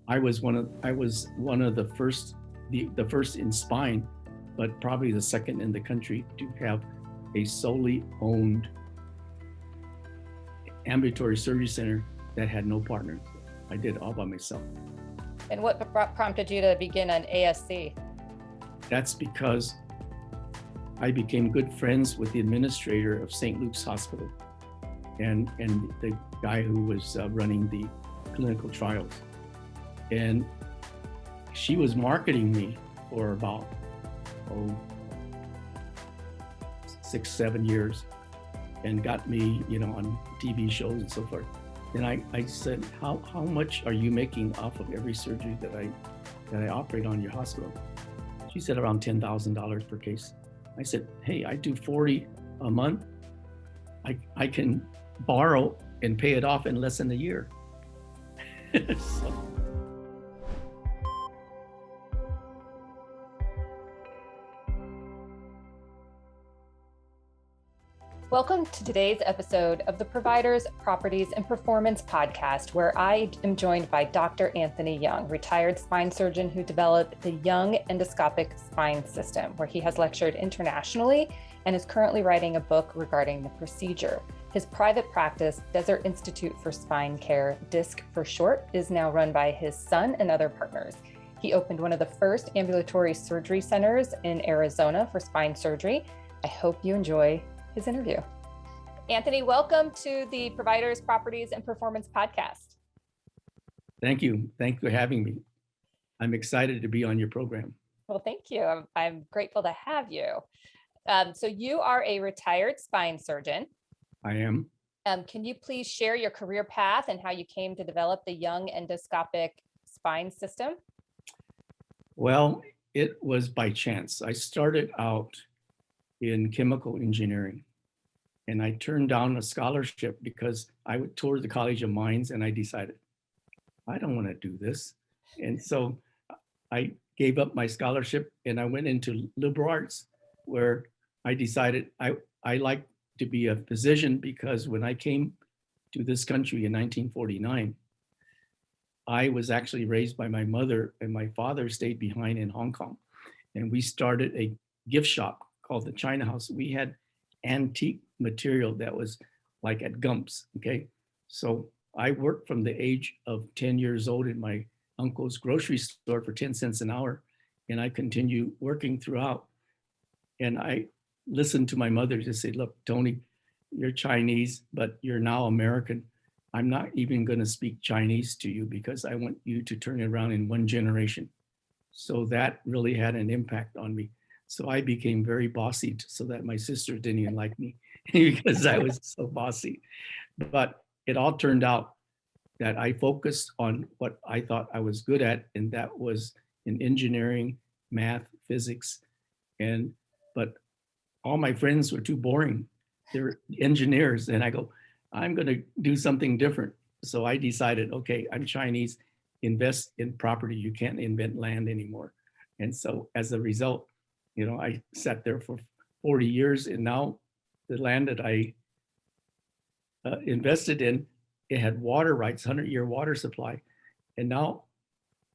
I was one of the first in spine, but probably the second in the country to have a solely owned ambulatory surgery center that had no partners. I did it all by myself. And what prompted you to begin an ASC? That's because I became good friends with the administrator of St. Luke's Hospital and the guy who was running the clinical trials. And she was marketing me for about 6-7 years and got me, on TV shows and so forth. And I said, how much are you making off of every surgery that I operate on your hospital? She said around $10,000 per case. I said, hey, I do 40 a month. I can borrow and pay it off in less than a year. So. Welcome to today's episode of the Providers, Properties, and Performance podcast, where I am joined by Dr. Anthony Yeung, retired spine surgeon who developed the Yeung endoscopic spine system, where he has lectured internationally and is currently writing a book regarding the procedure. His private practice, Desert Institute for Spine Care, DISC for short, is now run by his son and other partners. He opened one of the first ambulatory surgery centers in Arizona for spine surgery. I hope you enjoy his interview. Anthony, welcome to the Providers, Properties, and Performance podcast. Thank you. Thank you for having me. I'm excited to be on your program. Well, thank you. I'm grateful to have you. So you are a retired spine surgeon. I am. Can you please share your career path and how you came to develop the Yeung endoscopic spine system? Well, it was by chance. I started out in chemical engineering, and I turned down a scholarship because I would tour the College of Mines, and I decided, I don't want to do this. And so I gave up my scholarship and I went into liberal arts, where I decided I like to be a physician, because when I came to this country in 1949, I was actually raised by my mother, and my father stayed behind in Hong Kong. And we started a gift shop called the China House. We had antique material that was like at Gump's, okay? So I worked from the age of 10 years old in my uncle's grocery store for 10 cents an hour, and I continued working throughout. And I listened to my mother just say, look, Tony, you're Chinese, but you're now American. I'm not even gonna speak Chinese to you because I want you to turn it around in one generation. So that really had an impact on me. So I became very bossy so that my sister didn't even like me because I was so bossy. But it all turned out that I focused on what I thought I was good at, and that was in engineering, math, physics. But all my friends were too boring. They're engineers. And I go, I'm going to do something different. So I decided, okay, I'm Chinese, invest in property. You can't invent land anymore. And so as a result, I sat there for 40 years, and now the land that I invested in, it had water rights, 100-year water supply. And now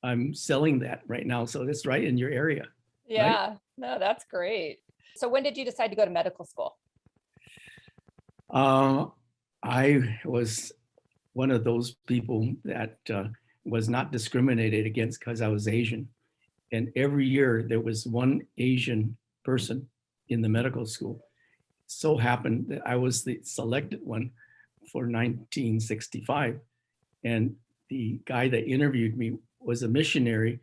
I'm selling that right now. So it's right in your area. Yeah, right? No, that's great. So when did you decide to go to medical school? I was one of those people that was not discriminated against because I was Asian. And every year there was one Asian person in the medical school. It so happened that I was the selected one for 1965. And the guy that interviewed me was a missionary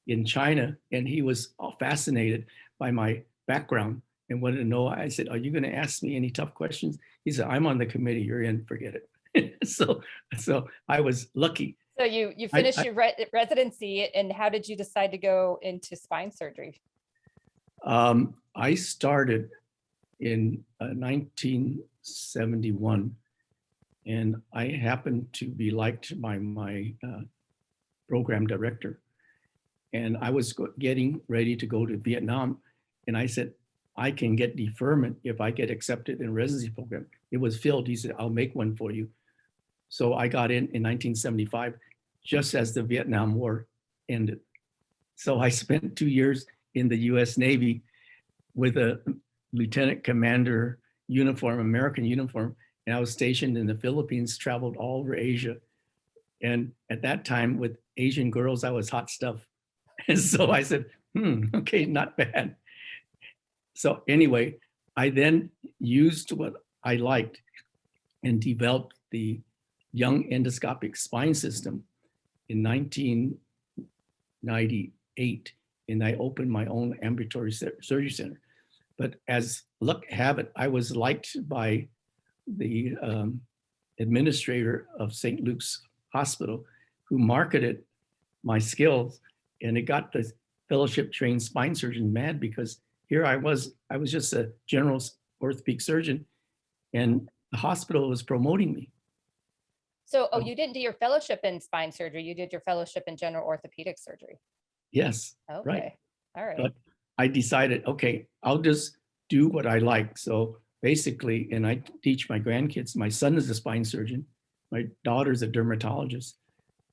in China, and he was fascinated by my background and wanted to know. I said, are you going to ask me any tough questions? He said, I'm on the committee, you're in, forget it. So I was lucky. So you finished your residency, and how did you decide to go into spine surgery? I started in 1971, and I happened to be liked by my program director. And I was getting ready to go to Vietnam, and I said, I can get deferment if I get accepted in a residency program. It was filled. He said, I'll make one for you. So I got in 1975. just as the Vietnam War ended. So I spent 2 years in the US Navy with a lieutenant commander uniform, American uniform. And I was stationed in the Philippines, traveled all over Asia. And at that time, with Asian girls, I was hot stuff. And so I said, okay, not bad. So anyway, I then used what I liked and developed the Yeung endoscopic spine system in 1998. And I opened my own ambulatory surgery center. But as luck have it, I was liked by the administrator of St. Luke's Hospital, who marketed my skills, and it got the fellowship trained spine surgeon mad because here I was just a general orthopedic surgeon, and the hospital was promoting me. So, you didn't do your fellowship in spine surgery. You did your fellowship in general orthopedic surgery. Yes, Okay. right. All right. But I decided, okay, I'll just do what I like. So basically, and I teach my grandkids, my son is a spine surgeon, my daughter's a dermatologist,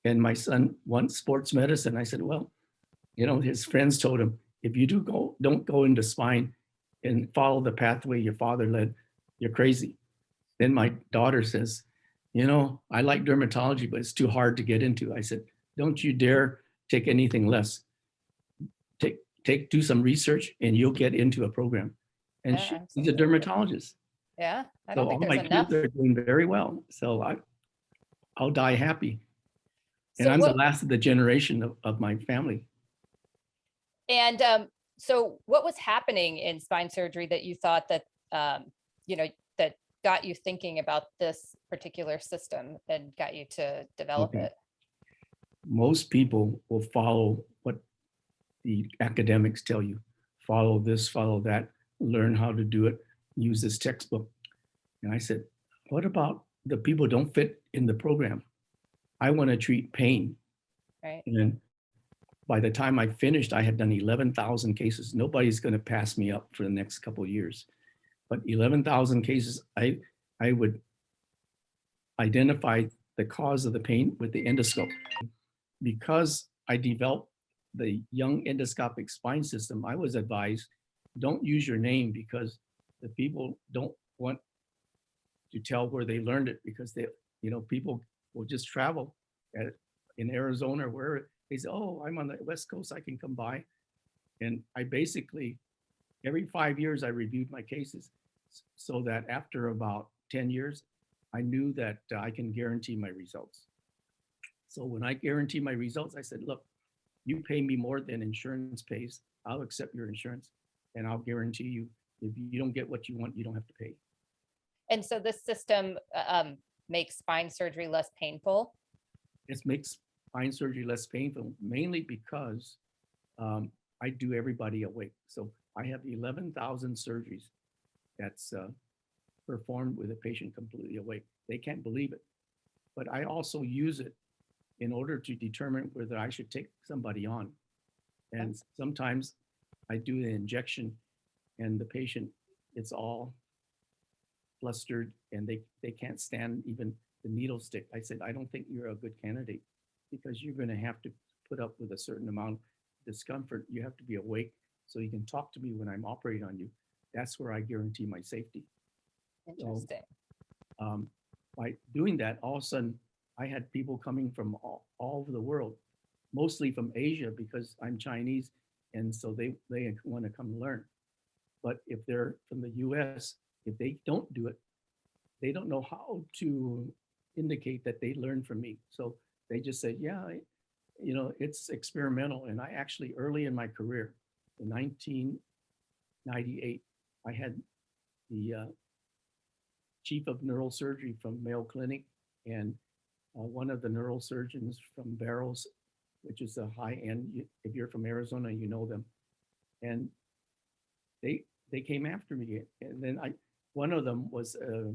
and my son wants sports medicine. I said, well, his friends told him, if you don't go into spine and follow the pathway your father led, you're crazy. Then my daughter says, I like dermatology, but it's too hard to get into. I said, don't you dare take anything less. Do some research and you'll get into a program. And Yeah, she's a dermatologist. Yeah, I So don't think all my there's enough. kids are doing very well. So I'll die happy. And So I'm the last of the generation of my family. And so what was happening in spine surgery that you thought that, that got you thinking about this particular system and got you to develop Okay. it? Most people will follow what the academics tell you. Follow this, follow that, learn how to do it, use this textbook. And I said, what about the people who don't fit in the program? I want to treat pain. Right. And by the time I finished, I had done 11,000 cases. Nobody's going to pass me up for the next couple of years. But 11,000 cases, I would identify the cause of the pain with the endoscope. Because I developed the Yeung endoscopic spine system, I was advised, don't use your name because the people don't want to tell where they learned it, because people will just travel in Arizona or where they say, oh, I'm on the West Coast, I can come by. And I basically, every 5 years, I reviewed my cases so that after about 10 years, I knew that I can guarantee my results. So when I guarantee my results, I said, look, you pay me more than insurance pays. I'll accept your insurance and I'll guarantee you, if you don't get what you want, you don't have to pay. And so this system makes spine surgery less painful? It makes spine surgery less painful, mainly because I do everybody awake. So I have 11,000 surgeries that's performed with a patient completely awake. They can't believe it. But I also use it in order to determine whether I should take somebody on. And sometimes I do the injection and the patient, it's all flustered and they can't stand even the needle stick. I said, I don't think you're a good candidate because you're going to have to put up with a certain amount of discomfort. You have to be awake so you can talk to me when I'm operating on you. That's where I guarantee my safety. Interesting. So, by doing that, all of a sudden, I had people coming from all over the world, mostly from Asia because I'm Chinese, and so they want to come learn. But if they're from the US, if they don't do it, they don't know how to indicate that they learned from me. So they just say, yeah, it's experimental. And I actually, early in my career, in 1998, I had the chief of neurosurgery from Mayo Clinic and one of the neurosurgeons from Barrows, which is a high end. If you're from Arizona, you know them. And they came after me. And then one of them was a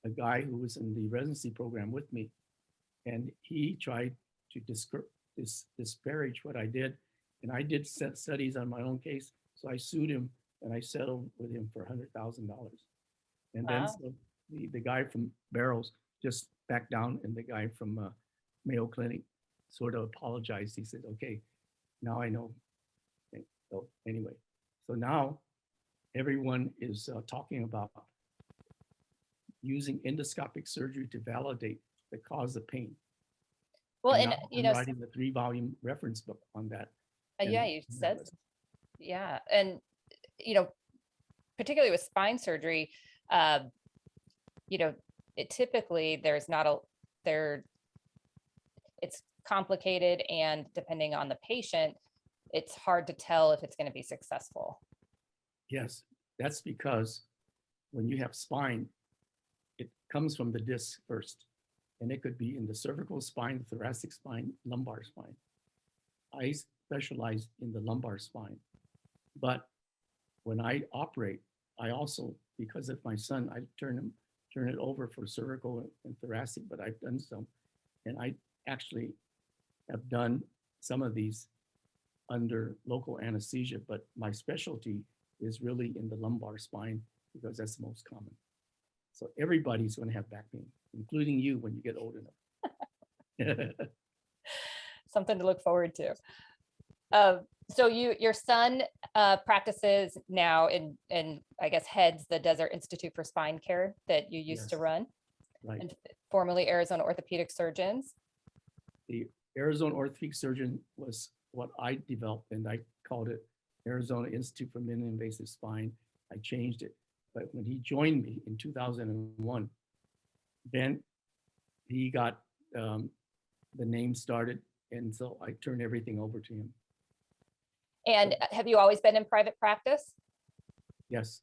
guy who was in the residency program with me. And he tried to disparage what I did. And I did studies on my own case. So I sued him and I settled with him for $100,000. And then so the guy from Barrows just backed down, and the guy from Mayo Clinic sort of apologized. He said, okay, now I know. So anyway, so now everyone is talking about using endoscopic surgery to validate the cause of pain. Well, And and now I'm writing the 3-volume reference book on that. yeah, And you said, yeah, and particularly with spine surgery, uh, it typically there's not a there. It's complicated, and depending on the patient, it's hard to tell if it's going to be successful. yes, that's because when you have spine, it comes from the disc first, and it could be in the cervical spine, thoracic spine, lumbar spine. I specialize in the lumbar spine, but when I operate, I also, because of my son, I turn it over for cervical and thoracic, but I've done some, and I actually have done some of these under local anesthesia, but my specialty is really in the lumbar spine because that's the most common. So everybody's going to have back pain, including you when you get old enough. Something to look forward to. So your son practices now and I guess heads the Desert Institute for Spine Care that you used to Yes. run, Right. and formerly Arizona Orthopedic Surgeons. The Arizona Orthopedic Surgeon was what I developed, and I called it Arizona Institute for Minimally Invasive Spine. I changed it. But when he joined me in 2001, then he got the name started, and so I turned everything over to him. And have you always been in private practice? Yes.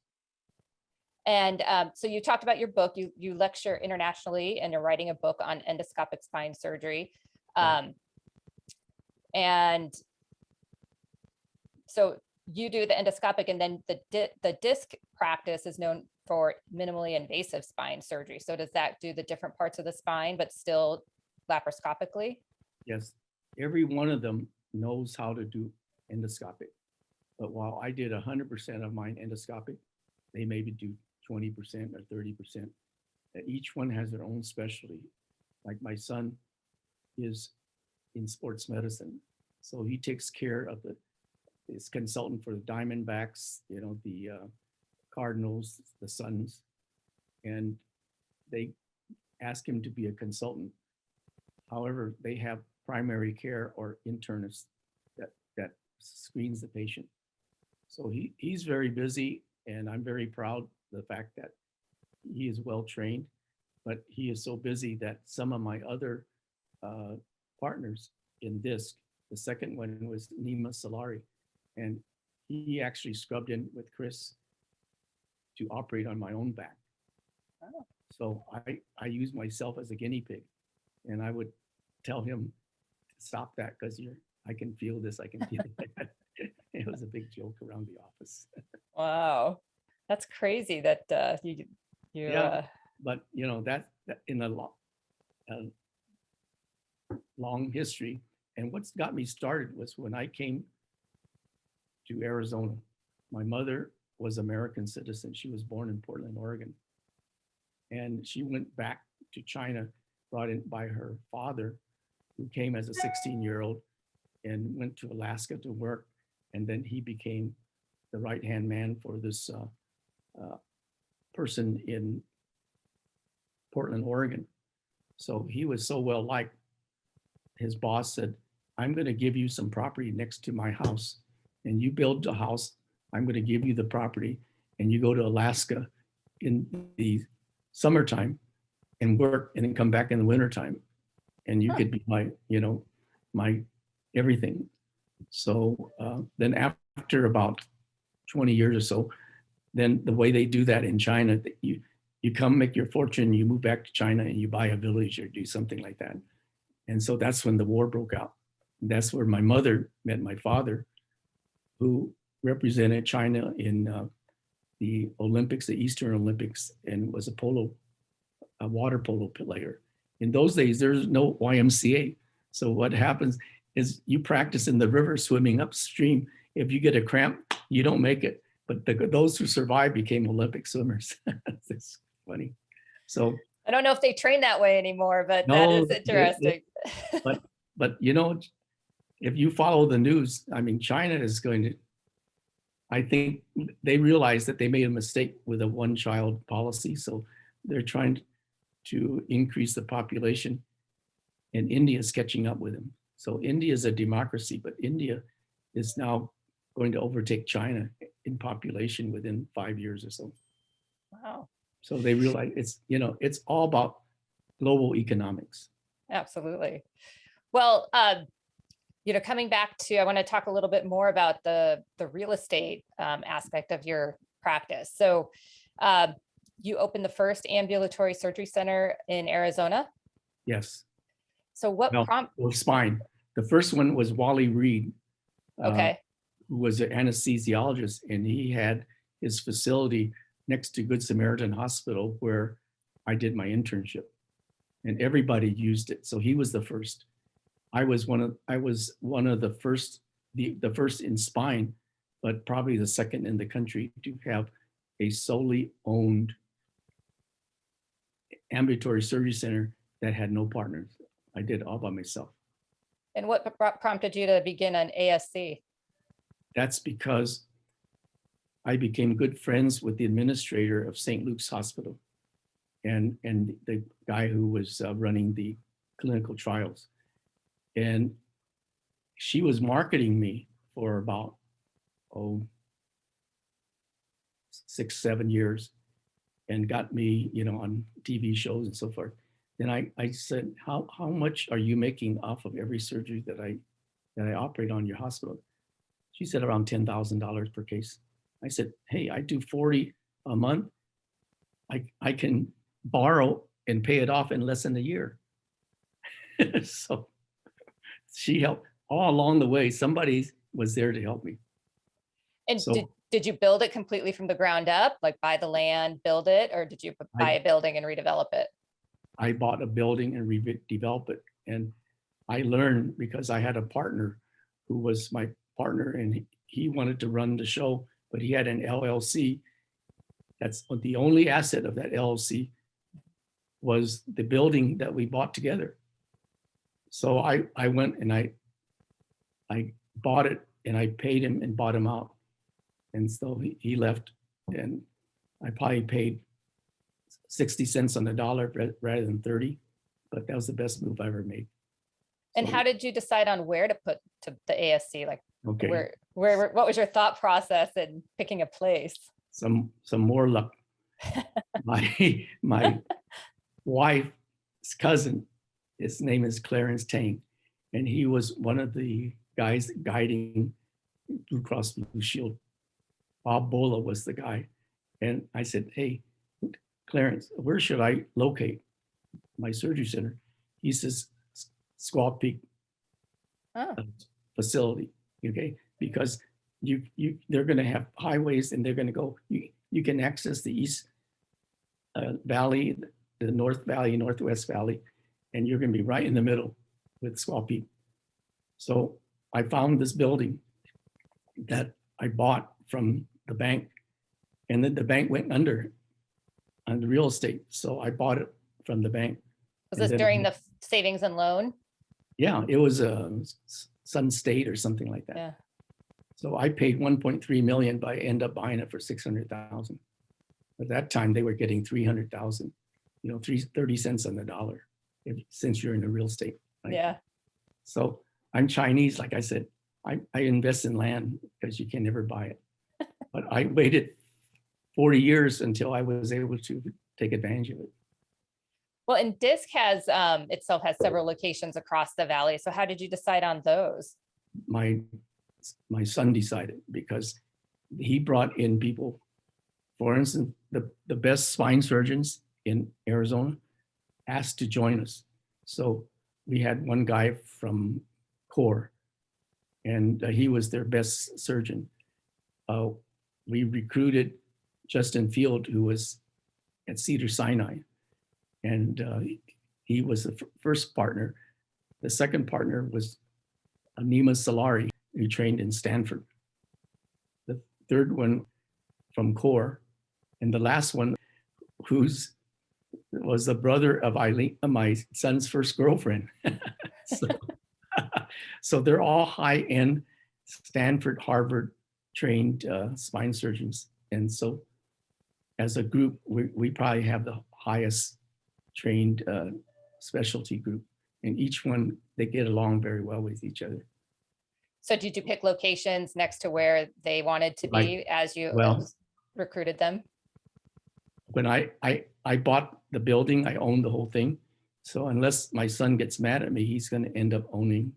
And so you talked about your book. You lecture internationally, and you're writing a book on endoscopic spine surgery. And so you do the endoscopic, and then the disc practice is known for minimally invasive spine surgery. So does that do the different parts of the spine, but still laparoscopically? Yes. Every one of them knows how to do endoscopic. But while I did 100% of mine endoscopic, they maybe do 20% or 30%. Each one has their own specialty. Like my son is in sports medicine, so he takes care of his consultant for the Diamondbacks, the Cardinals, the Suns, and they ask him to be a consultant. However, they have primary care or internist that screens the patient. So he's very busy, and I'm very proud of the fact that he is well trained, but he is so busy that some of my other partners in DISC, the second one was Nima Solari, and he actually scrubbed in with Chris to operate on my own back. Oh. So I use myself as a guinea pig, and I would tell him, stop that, because I can feel this, I can feel that. It was a big joke around the office. Wow, that's crazy that you yeah, but that in a long history. And what's got me started was when I came to Arizona. My mother was American citizen. She was born in Portland, Oregon. And she went back to China, brought in by her father, who came as a 16-year-old and went to Alaska to work. And then he became the right-hand man for this person in Portland, Oregon. So he was so well liked. His boss said, I'm going to give you some property next to my house, and you build a house. I'm going to give you the property, and you go to Alaska in the summertime and work, and then come back in the wintertime, and you could be my everything. So then after about 20 years or so, then the way they do that in China, you come make your fortune, you move back to China, and you buy a village or do something like that. And so that's when the war broke out. That's where my mother met my father, who represented China in the Olympics, the Eastern Olympics, and was a water polo player. In those days, there's no YMCA. So what happens is you practice in the river swimming upstream. If you get a cramp, you don't make it. But those who survived became Olympic swimmers. It's funny. So I don't know if they train that way anymore, but no, that is interesting. but But if you follow the news, I mean, China is going to, I think they realize that they made a mistake with a one-child policy. So they're trying to increase the population, and India is catching up with them. So India is a democracy, but India is now going to overtake China in population within 5 years or so. Wow. So they realize it's all about global economics. Absolutely. Well, coming back to, I want to talk a little bit more about the real estate aspect of your practice. So you opened the first ambulatory surgery center in Arizona. Yes. So what Well, spine. The first one was Wally Reed, Okay. who was an anesthesiologist, and he had his facility next to Good Samaritan Hospital where I did my internship, and everybody used it. So he was the first. I was one of the first, the first in spine, but probably the second in the country to have a solely owned ambulatory surgery center that had no partners. I did it all by myself. And what prompted you to begin an ASC? That's because I became good friends with the administrator of St. Luke's Hospital and the guy who was running the clinical trials. And she was marketing me for about 6, 7 years, and got me, on TV shows and so forth. Then I said, how much are you making off of every surgery that I operate on your hospital? She said around $10,000 per case. I said, hey, I do 40 a month. I can borrow and pay it off in less than a year. So she helped all along the way. Somebody was there to help me. And so, did you build it completely from the ground up, like buy the land, build it, or did you buy a building and redevelop it? I bought a building and redeveloped it. And I learned because I had a partner who was my partner, and he wanted to run the show, but he had an LLC. That's the only asset of that LLC was the building that we bought together. So I went and I bought it, and I paid him and bought him out. And so he left, and I probably paid 60 cents on the dollar rather than 30, but that was the best move I ever made. And how did you decide on where to put the ASC? Like, okay, what was your thought process in picking a place? Some more luck. My wife's cousin, his name is Clarence Tang, and he was one of the guys guiding Blue Cross Blue Shield. Bob Bola was the guy. And I said, hey, Clarence, where should I locate my surgery center? He says, Squaw Peak facility, okay? Because they're gonna have highways, and they're gonna go, you can access the East Valley, the North Valley, Northwest Valley, and you're gonna be right in the middle with Squaw Peak. So I found this building that I bought from the bank, and then the bank went under on the real estate. So I bought it from the bank. Was this during the savings and loan? Yeah, it was a Sun State or something like that. Yeah. So I paid 1.3 million, but I ended up buying it for 600,000. At that time, they were getting 300,000, 30 cents on the dollar, since you're in the real estate. Right? Yeah. So I'm Chinese, like I said, I invest in land because you can never buy it. But I waited 40 years until I was able to take advantage of it. Well, and DISC has itself has several locations across the valley. So how did you decide on those? My son decided, because he brought in people. For instance, the best spine surgeons in Arizona asked to join us. So we had one guy from Core, and he was their best surgeon. We recruited Justin Field, who was at Cedars-Sinai, and he was the first partner. The second partner was Nima Solari, who trained in Stanford. The third one from Core, and the last one, was the brother of Eileen, my son's first girlfriend. So So they're all high-end Stanford, Harvard trained spine surgeons. And so as a group, we probably have the highest trained specialty group. And each one, they get along very well with each other. So did you pick locations next to where they wanted to be as you Well, recruited them? when I bought the building, I owned the whole thing. So unless my son gets mad at me, he's going to end up owning,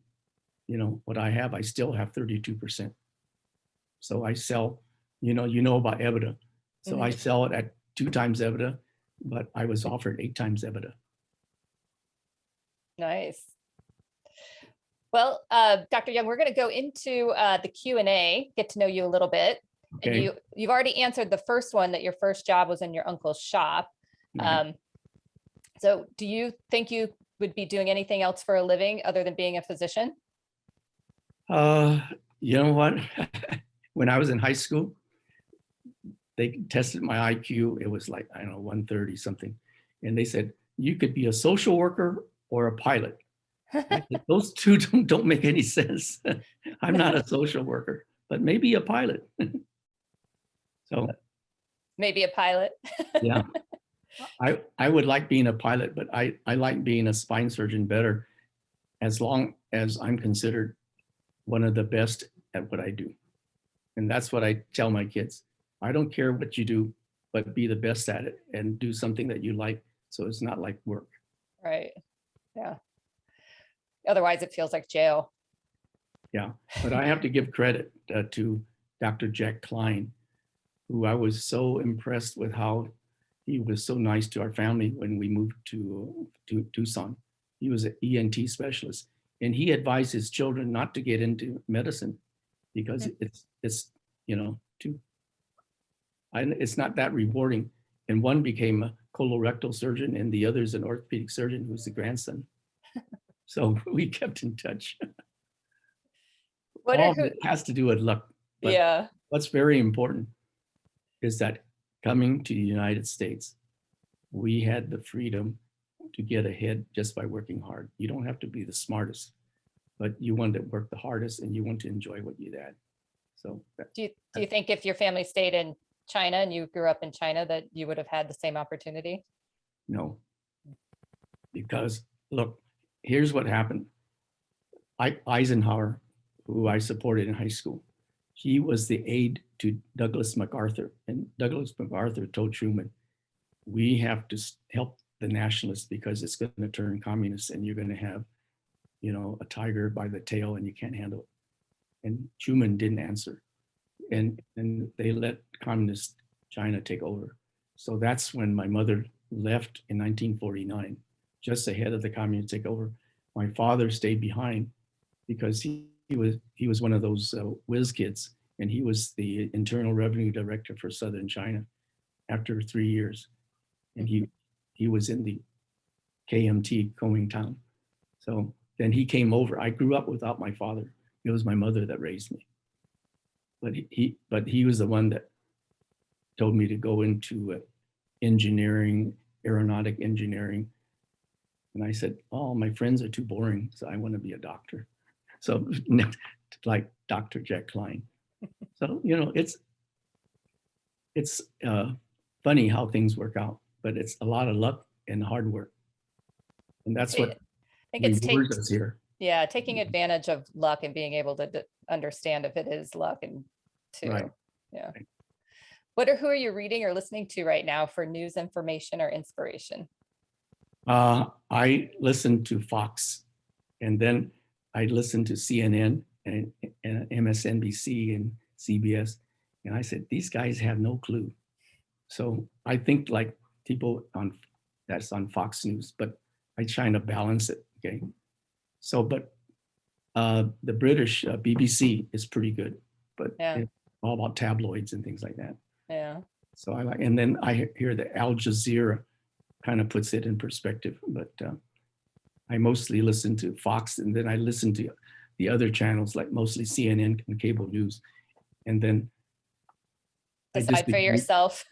what I have. I still have 32%. So I sell, you know about EBITDA. So I sell it at 2 times EBITDA, but I was offered 8 times EBITDA. Nice. Well, Dr. Yeung, we're going to go into the Q&A, get to know you a little bit. Okay. And you've already answered the first one, that your first job was in your uncle's shop. Right. So do you think you would be doing anything else for a living other than being a physician? You know what? When I was in high school, they tested my IQ. It was like, I don't know, 130 something. And they said, you could be a social worker or a pilot. I said, those two don't make any sense. I'm not a social worker, but maybe a pilot. So Maybe a pilot. yeah, I would like being a pilot, but I like being a spine surgeon better, as long as I'm considered one of the best at what I do. And that's what I tell my kids. I don't care what you do, but be the best at it and do something that you like, so it's not like work. Right. Yeah. Otherwise, it feels like jail. Yeah, but I have to give credit to Dr. Jack Klein, who I was so impressed with how he was so nice to our family when we moved to Tucson. He was an ENT specialist, and he advised his children not to get into medicine because it's it's not that rewarding. And one became a colorectal surgeon, and the other is an orthopedic surgeon who's the grandson. So we kept in touch. All of it has to do with luck. But yeah. What's very important is that coming to the United States, we had the freedom to get ahead just by working hard. You don't have to be the smartest, but you want to work the hardest and you want to enjoy what you did. So do you think if your family stayed in China and you grew up in China, that you would have had the same opportunity? No, because look, here's what happened. Eisenhower, who I supported in high school, he was the aide to Douglas MacArthur, and Douglas MacArthur told Truman, we have to help the nationalists because it's going to turn communist and you're going to have, a tiger by the tail and you can't handle it. And Truman didn't answer. And they let communist China take over. So that's when my mother left in 1949, just ahead of the communist takeover. My father stayed behind because he was one of those whiz kids, and he was the Internal Revenue Director for Southern China after 3 years. And he was in the KMT, Kuomintang. So then he came over. I grew up without my father. It was my mother that raised me. But he was the one that told me to go into engineering, aeronautic engineering. And I said, oh, my friends are too boring, so I want to be a doctor. So like Dr. Jack Klein. So, it's funny how things work out, but it's a lot of luck and hard work. And that's what I think rewards us here. Yeah, taking advantage of luck and being able to understand if it is luck and Right. Yeah. Right. Who are you reading or listening to right now for news, information, or inspiration? I listen to Fox, and then I listen to CNN and MSNBC and CBS. And I said, these guys have no clue. So I think like people that's on Fox News, but I try to balance it. Okay. So, but the British BBC is pretty good, but it's all about tabloids and things like that. Yeah. So I like, and then I hear that Al Jazeera kind of puts it in perspective, but I mostly listen to Fox, and then I listen to the other channels, like mostly CNN and cable news. And then decide for yourself.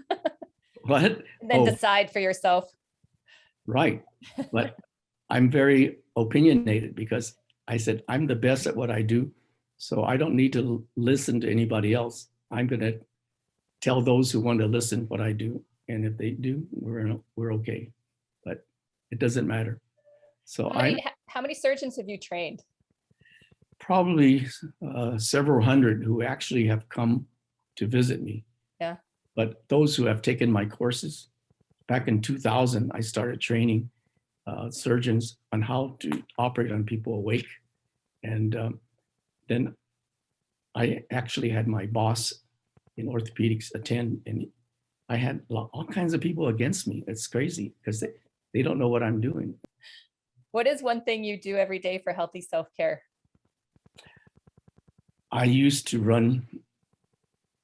What? And then decide for yourself. Right. But I'm very opinionated because I said, I'm the best at what I do, so I don't need to listen to anybody else. I'm going to tell those who want to listen what I do. And if they do, we're okay. But it doesn't matter. So How many surgeons have you trained? probably several hundred who actually have come to visit me. Yeah. But those who have taken my courses, back in 2000, I started training surgeons on how to operate on people awake. And then I actually had my boss in orthopedics attend, and I had all kinds of people against me. It's crazy because they don't know what I'm doing. What is one thing you do every day for healthy self-care? I used to run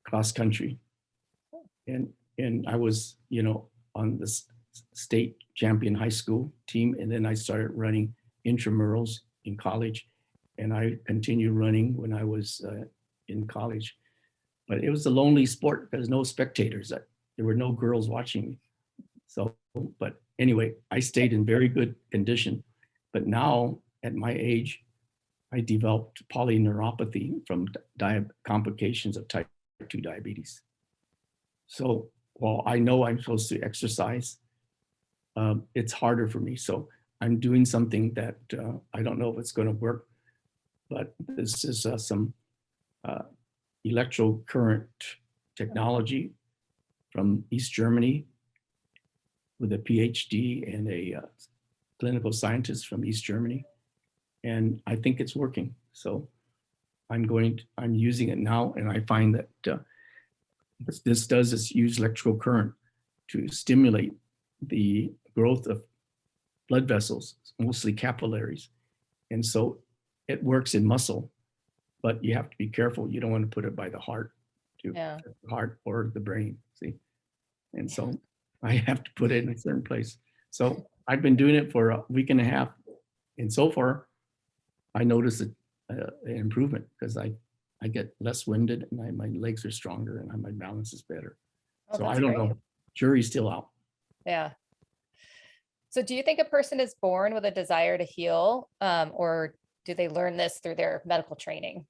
cross country, and I was, on the state champion high school team, and then I started running intramurals in college, and I continued running when I was in college. But it was a lonely sport. There's no spectators. There were no girls watching me. So, but anyway, I stayed in very good condition. But now at my age, I developed polyneuropathy from complications of type 2 diabetes. So while I know I'm supposed to exercise, it's harder for me. So I'm doing something that I don't know if it's going to work, but this is some electrocurrent technology from East Germany with a PhD and a clinical scientist from East Germany. And I think it's working. So I'm using it now, and I find that what this does is use electrical current to stimulate the growth of blood vessels, mostly capillaries. And so it works in muscle, but you have to be careful. You don't want to put it by the heart, the heart or the brain, see? And so I have to put it in a certain place. So I've been doing it for a week and a half. And so far, I noticed an improvement because I get less winded, and my legs are stronger, and my balance is better. So I don't know. Jury's still out. Yeah. So do you think a person is born with a desire to heal, or do they learn this through their medical training?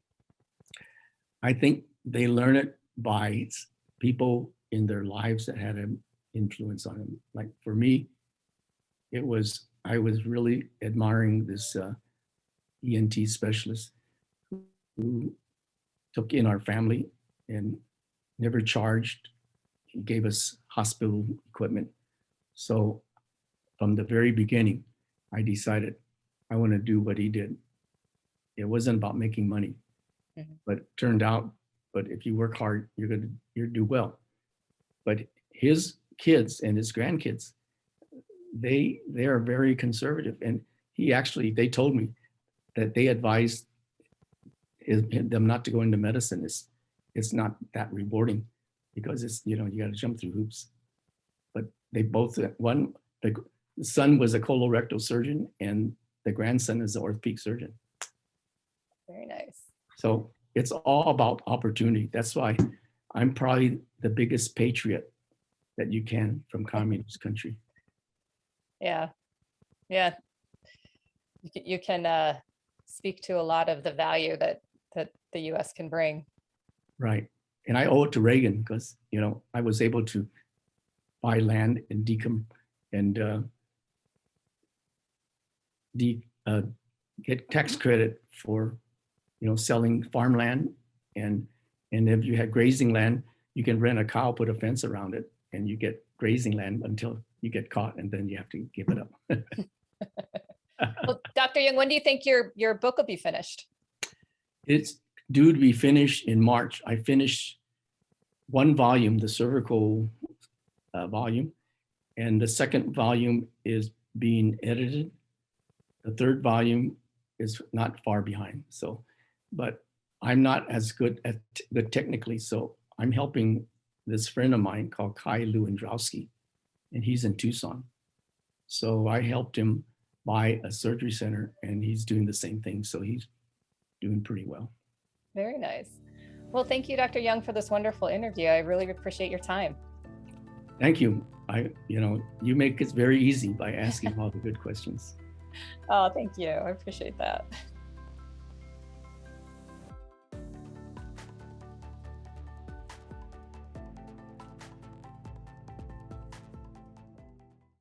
I think they learn it by people in their lives that had an influence on them. Like for me, I was really admiring this ENT specialist who took in our family and never charged. He gave us hospital equipment. So from the very beginning, I decided I want to do what he did. It wasn't about making money, but it turned out, but if you work hard, you'll do well. But his kids and his grandkids, they are very conservative. And they told me that they advised them not to go into medicine. It's not that rewarding because you got to jump through hoops. But they both, the son was a colorectal surgeon and the grandson is an orthopedic surgeon. Very nice. So it's all about opportunity. That's why I'm probably the biggest patriot that you can from communist country. Yeah. Yeah. You can speak to a lot of the value that the US can bring. Right. And I owe it to Reagan because, I was able to buy land and get tax credit for, selling farmland. And if you had grazing land, you can rent a cow, put a fence around it, and you get grazing land until you get caught, and then you have to give it up. Well, Dr. Yeung, when do you think your book will be finished? It's due to be finished in March. I finished one volume, the cervical volume, and the second volume is being edited. The third volume is not far behind. So, but I'm not as good technically. So I'm helping this friend of mine called Kai Lewandowski, and he's in Tucson. So I helped him buy a surgery center, and he's doing the same thing. So he's doing pretty well. Very nice. Well, thank you, Dr. Yeung, for this wonderful interview. I really appreciate your time. Thank you. You make it very easy by asking all the good questions. Oh, thank you. I appreciate that.